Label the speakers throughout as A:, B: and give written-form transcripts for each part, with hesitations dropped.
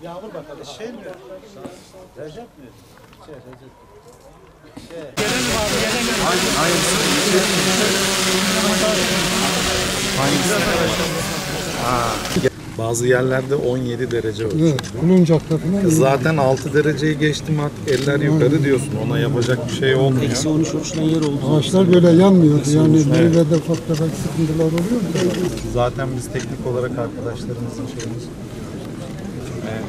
A: Yağmur bakalım. Şey mi? Recep mi? Recep.
B: Gelelim abi, gelelim.
C: Bazı yerlerde 17 derece ölçüyor.
D: Evet, Kuluncak'ta falan.
C: Zaten 6 dereceyi geçtim artık eller yukarı diyorsun. Ona yapacak bir şey olmuyor.
B: Eksi 13 ölçülen yer oldu.
D: Ağaçlar böyle yanmıyordu. Yani meyvede ufak tefek sıkıntılar oluyor.
C: Zaten biz teknik olarak arkadaşlarımızın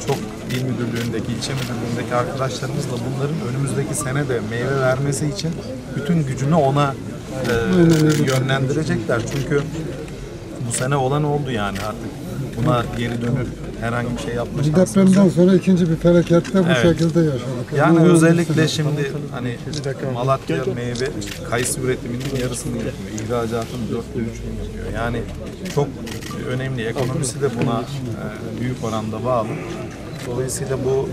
C: çok il müdürlüğündeki, ilçe müdürlüğündeki arkadaşlarımızla bunların önümüzdeki sene de meyve vermesi için bütün gücünü ona yönlendirecekler. Çünkü bu sene olan oldu yani artık. Buna geri dönüp herhangi bir şey yapma şansımız
D: Depremden
C: yok.
D: sonra ikinci bir felakette bu şekilde yaşadık.
C: Yani özellikle şimdi hani Malatya meyve kayısı üretiminin yarısını yapıyor. İhracatın 4'te 3'ünü yapıyor. Yani çok önemli. Ekonomisi de buna büyük oranda bağlı. Dolayısıyla bu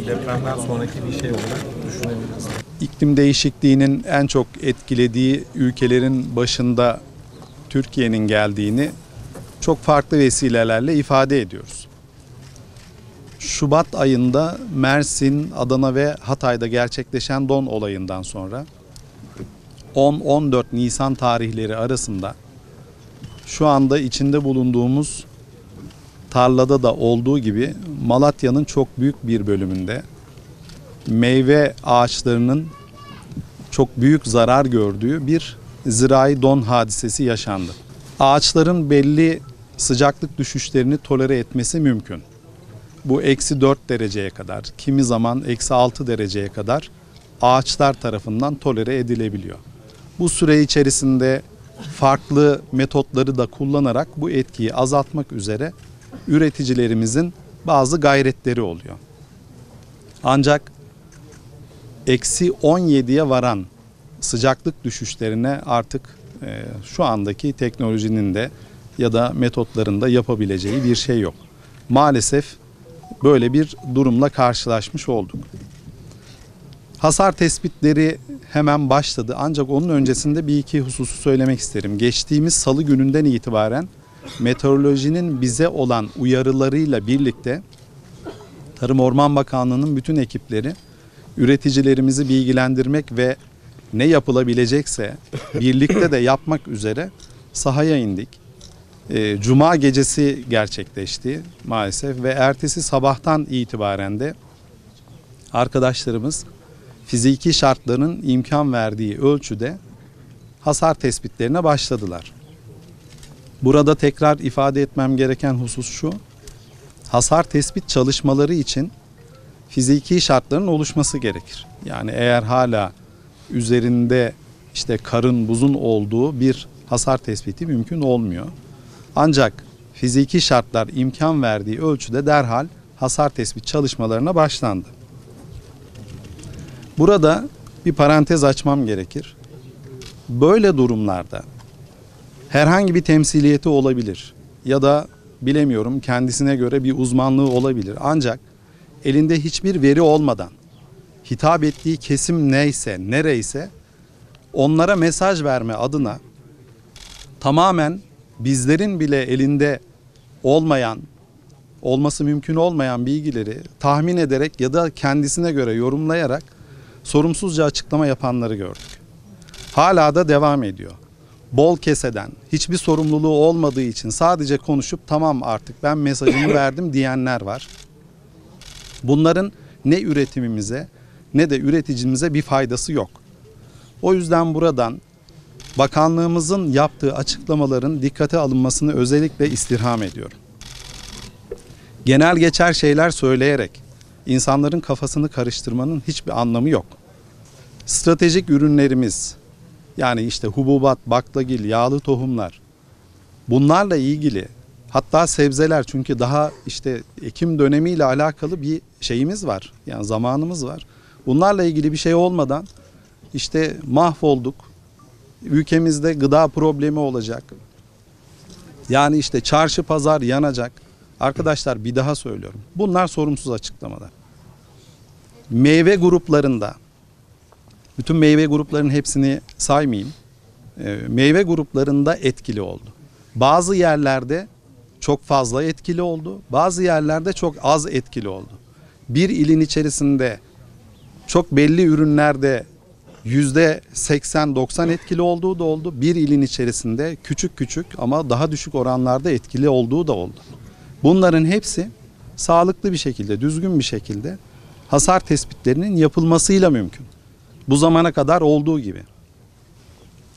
C: depremden sonraki bir şey olarak düşünebiliriz.
E: İklim değişikliğinin en çok etkilediği ülkelerin başında Türkiye'nin geldiğini çok farklı vesilelerle ifade ediyoruz. Şubat ayında Mersin, Adana ve Hatay'da gerçekleşen don olayından sonra 10-14 Nisan tarihleri arasında şu anda içinde bulunduğumuz tarlada da olduğu gibi Malatya'nın çok büyük bir bölümünde meyve ağaçlarının çok büyük zarar gördüğü bir zirai don hadisesi yaşandı. Ağaçların belli sıcaklık düşüşlerini tolere etmesi mümkün. Bu eksi 4 dereceye kadar, kimi zaman eksi 6 dereceye kadar ağaçlar tarafından tolere edilebiliyor. Bu süre içerisinde farklı metotları da kullanarak bu etkiyi azaltmak üzere üreticilerimizin bazı gayretleri oluyor. Ancak eksi 17'ye varan sıcaklık düşüşlerine artık şu andaki teknolojinin de ya da metotların da yapabileceği bir şey yok. Maalesef böyle bir durumla karşılaşmış olduk. Hasar tespitleri hemen başladı ancak onun öncesinde bir iki hususu söylemek isterim. Geçtiğimiz salı gününden itibaren meteorolojinin bize olan uyarılarıyla birlikte Tarım Orman Bakanlığı'nın bütün ekipleri üreticilerimizi bilgilendirmek ve ne yapılabilecekse birlikte de yapmak üzere sahaya indik. Cuma gecesi gerçekleşti maalesef ve ertesi sabahtan itibaren de arkadaşlarımız fiziki şartların imkan verdiği ölçüde hasar tespitlerine başladılar. Burada tekrar ifade etmem gereken husus şu: hasar tespit çalışmaları için fiziki şartların oluşması gerekir. Yani eğer hala üzerinde işte karın, buzun olduğu bir hasar tespiti mümkün olmuyor. Ancak fiziki şartlar imkan verdiği ölçüde derhal hasar tespit çalışmalarına başlandı. Burada bir parantez açmam gerekir. Böyle durumlarda herhangi bir temsiliyeti olabilir ya da bilemiyorum kendisine göre bir uzmanlığı olabilir. Ancak elinde hiçbir veri olmadan hitap ettiği kesim neyse, nereyse onlara mesaj verme adına tamamen bizlerin bile elinde olmayan, olması mümkün olmayan bilgileri tahmin ederek ya da kendisine göre yorumlayarak sorumsuzca açıklama yapanları gördük. Hala da devam ediyor. Bol keseden, hiçbir sorumluluğu olmadığı için sadece konuşup tamam artık ben mesajımı verdim diyenler var. Bunların ne üretimimize ne de üreticimize bir faydası yok. O yüzden buradan bakanlığımızın yaptığı açıklamaların dikkate alınmasını özellikle istirham ediyorum. Genel geçer şeyler söyleyerek insanların kafasını karıştırmanın hiçbir anlamı yok. Stratejik ürünlerimiz, yani işte hububat, baklagil, yağlı tohumlar, bunlarla ilgili, hatta sebzeler, çünkü daha işte ekim dönemiyle alakalı bir şeyimiz var. Yani zamanımız var. Bunlarla ilgili bir şey olmadan işte mahvolduk. Ülkemizde gıda problemi olacak. Yani işte çarşı pazar yanacak. Arkadaşlar bir daha söylüyorum. Bunlar sorumsuz açıklamalar. Meyve gruplarında, bütün meyve gruplarının hepsini saymayayım. Meyve gruplarında etkili oldu. Bazı yerlerde çok fazla etkili oldu. Bazı yerlerde çok az etkili oldu. Bir ilin içerisinde çok belli ürünlerde %80-90 etkili olduğu da oldu. Bir ilin içerisinde küçük küçük ama daha düşük oranlarda etkili olduğu da oldu. Bunların hepsi sağlıklı bir şekilde, düzgün bir şekilde hasar tespitlerinin yapılmasıyla mümkün. Bu zamana kadar olduğu gibi.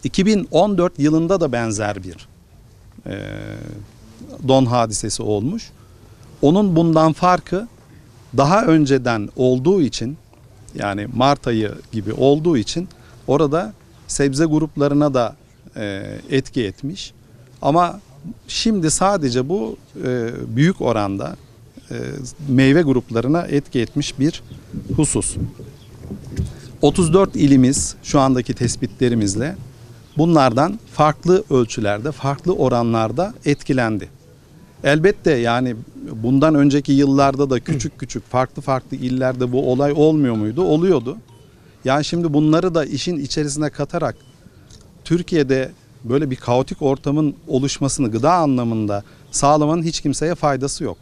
E: 2014 yılında da benzer bir don hadisesi olmuş. Onun bundan farkı daha önceden olduğu için, yani Mart ayı gibi olduğu için orada sebze gruplarına da etki etmiş. Ama şimdi sadece bu büyük oranda meyve gruplarına etki etmiş bir husus. 34 ilimiz şu andaki tespitlerimizle bunlardan farklı ölçülerde, farklı oranlarda etkilendi. Elbette yani bundan önceki yıllarda da küçük küçük farklı illerde bu olay olmuyor muydu? Oluyordu. Yani şimdi bunları da işin içerisine katarak Türkiye'de böyle bir kaotik ortamın oluşmasını gıda anlamında sağlamanın hiç kimseye faydası yok.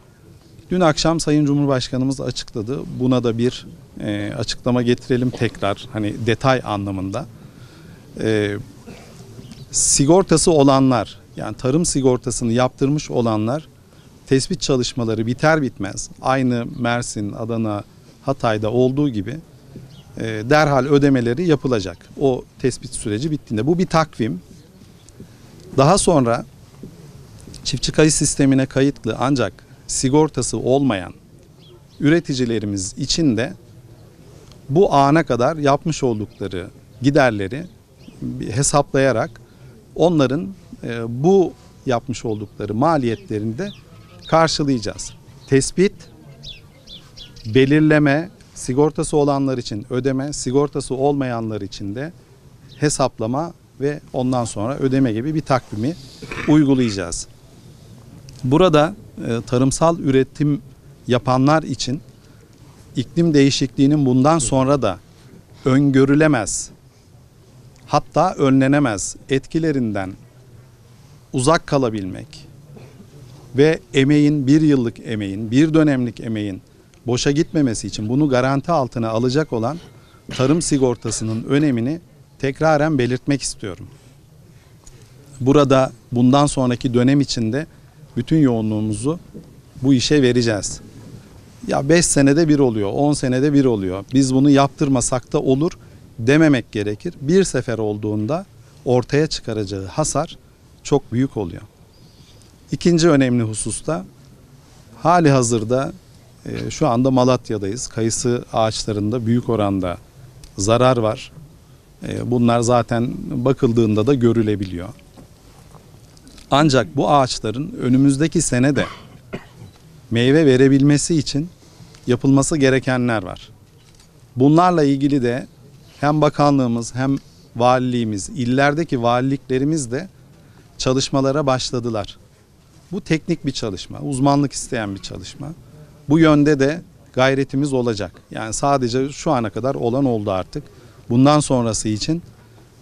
E: Dün akşam Sayın Cumhurbaşkanımız açıkladı. Buna da bir açıklama getirelim tekrar, hani detay anlamında. Sigortası olanlar, yani tarım sigortasını yaptırmış olanlar tespit çalışmaları biter bitmez aynı Mersin, Adana, Hatay'da olduğu gibi derhal ödemeleri yapılacak. O tespit süreci bittiğinde. Bu bir takvim. Daha sonra çiftçi kayıt sistemine kayıtlı ancak sigortası olmayan üreticilerimiz için de bu ana kadar yapmış oldukları giderleri hesaplayarak onların bu yapmış oldukları maliyetlerini de karşılayacağız. Tespit, belirleme, sigortası olanlar için ödeme, sigortası olmayanlar için de hesaplama ve ondan sonra ödeme gibi bir takvimi uygulayacağız. Burada tarımsal üretim yapanlar için iklim değişikliğinin bundan sonra da öngörülemez, hatta önlenemez etkilerinden uzak kalabilmek ve emeğin, bir yıllık emeğin, bir dönemlik emeğin boşa gitmemesi için bunu garanti altına alacak olan tarım sigortasının önemini tekraren belirtmek istiyorum. Burada bundan sonraki dönem içinde bütün yoğunluğumuzu bu işe vereceğiz. Ya 5 senede bir oluyor, 10 senede bir oluyor. Biz bunu yaptırmasak da olur dememek gerekir. Bir sefer olduğunda ortaya çıkaracağı hasar çok büyük oluyor. İkinci önemli hususta hali hazırda şu anda Malatya'dayız. Kayısı ağaçlarında büyük oranda zarar var. Bunlar zaten bakıldığında da görülebiliyor. Ancak bu ağaçların önümüzdeki sene de meyve verebilmesi için yapılması gerekenler var. Bunlarla ilgili de hem bakanlığımız hem valiliğimiz, illerdeki valiliklerimiz de çalışmalara başladılar. Bu teknik bir çalışma, uzmanlık isteyen bir çalışma. Bu yönde de gayretimiz olacak. Yani sadece şu ana kadar olan oldu artık. Bundan sonrası için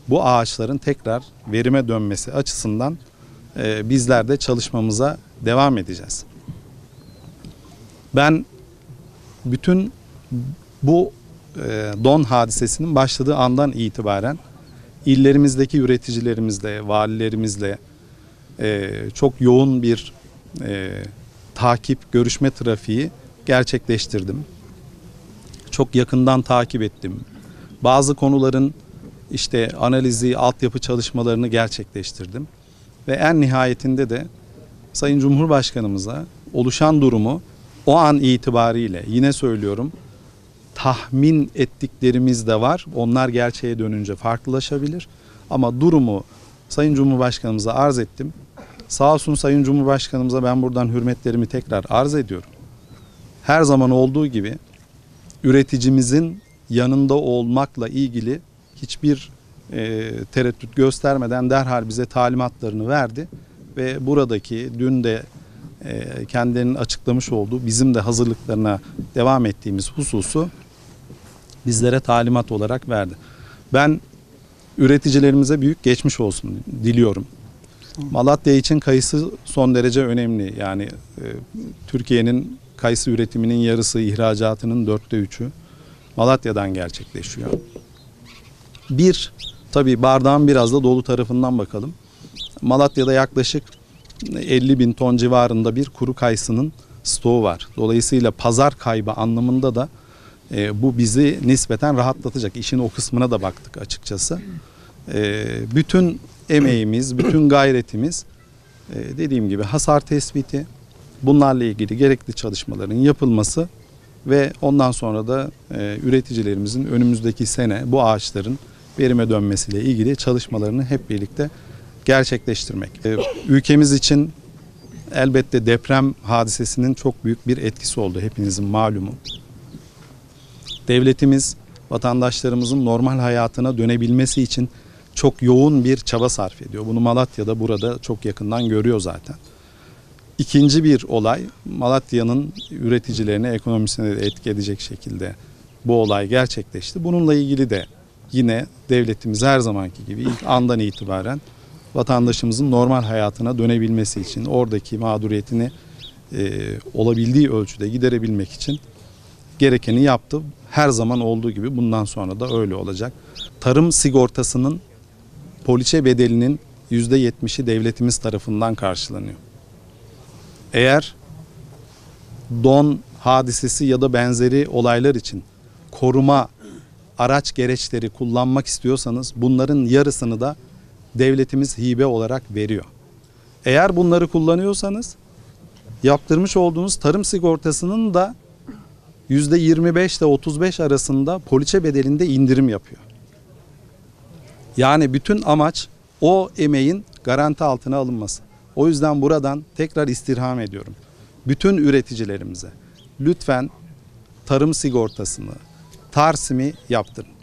E: bu ağaçların tekrar verime dönmesi açısından bizler de çalışmamıza devam edeceğiz. Ben bütün bu don hadisesinin başladığı andan itibaren illerimizdeki üreticilerimizle, valilerimizle çok yoğun bir takip, görüşme trafiği gerçekleştirdim. Çok yakından takip ettim. Bazı konuların işte analizi, altyapı çalışmalarını gerçekleştirdim. Ve en nihayetinde de Sayın Cumhurbaşkanımıza oluşan durumu o an itibariyle, yine söylüyorum, tahmin ettiklerimiz de var. Onlar gerçeğe dönünce farklılaşabilir. Ama durumu Sayın Cumhurbaşkanımıza arz ettim. Sağ olsun Sayın Cumhurbaşkanımıza ben buradan hürmetlerimi tekrar arz ediyorum. Her zaman olduğu gibi üreticimizin yanında olmakla ilgili hiçbir tereddüt göstermeden derhal bize talimatlarını verdi. ve buradaki dün de kendilerinin açıklamış olduğu bizim de hazırlıklarına devam ettiğimiz hususu bizlere talimat olarak verdi. Ben üreticilerimize büyük geçmiş olsun diliyorum. Malatya için kayısı son derece önemli. Yani Türkiye'nin kayısı üretiminin yarısı, ihracatının 3/4'ü Malatya'dan gerçekleşiyor. Tabii bardağın biraz da dolu tarafından bakalım. Malatya'da yaklaşık 50.000 ton civarında bir kuru kayısının stoğu var. Dolayısıyla pazar kaybı anlamında da bu bizi nispeten rahatlatacak. İşin o kısmına da baktık açıkçası. Bütün emeğimiz, bütün gayretimiz dediğim gibi hasar tespiti, bunlarla ilgili gerekli çalışmaların yapılması ve ondan sonra da üreticilerimizin önümüzdeki sene bu ağaçların verime dönmesiyle ilgili çalışmalarını hep birlikte gerçekleştirmek. Ülkemiz için elbette deprem hadisesinin çok büyük bir etkisi oldu, hepinizin malumu. Devletimiz vatandaşlarımızın normal hayatına dönebilmesi için çok yoğun bir çaba sarf ediyor. Bunu Malatya'da burada çok yakından görüyor zaten. İkinci bir olay, Malatya'nın üreticilerine, ekonomisine de etki edecek şekilde bu olay gerçekleşti. Bununla ilgili de yine devletimiz her zamanki gibi ilk andan itibaren vatandaşımızın normal hayatına dönebilmesi için, oradaki mağduriyetini olabildiği ölçüde giderebilmek için gerekeni yaptı. Her zaman olduğu gibi bundan sonra da öyle olacak. Tarım sigortasının poliçe bedelinin %70'i devletimiz tarafından karşılanıyor. Eğer don hadisesi ya da benzeri olaylar için koruma araç gereçleri kullanmak istiyorsanız bunların yarısını da devletimiz hibe olarak veriyor. Eğer bunları kullanıyorsanız yaptırmış olduğunuz tarım sigortasının da %25 ile 35 arasında poliçe bedelinde indirim yapıyor. Yani bütün amaç o emeğin garanti altına alınması. O yüzden buradan tekrar istirham ediyorum. Bütün üreticilerimize lütfen tarım sigortasını, TARSİM'i yaptırın.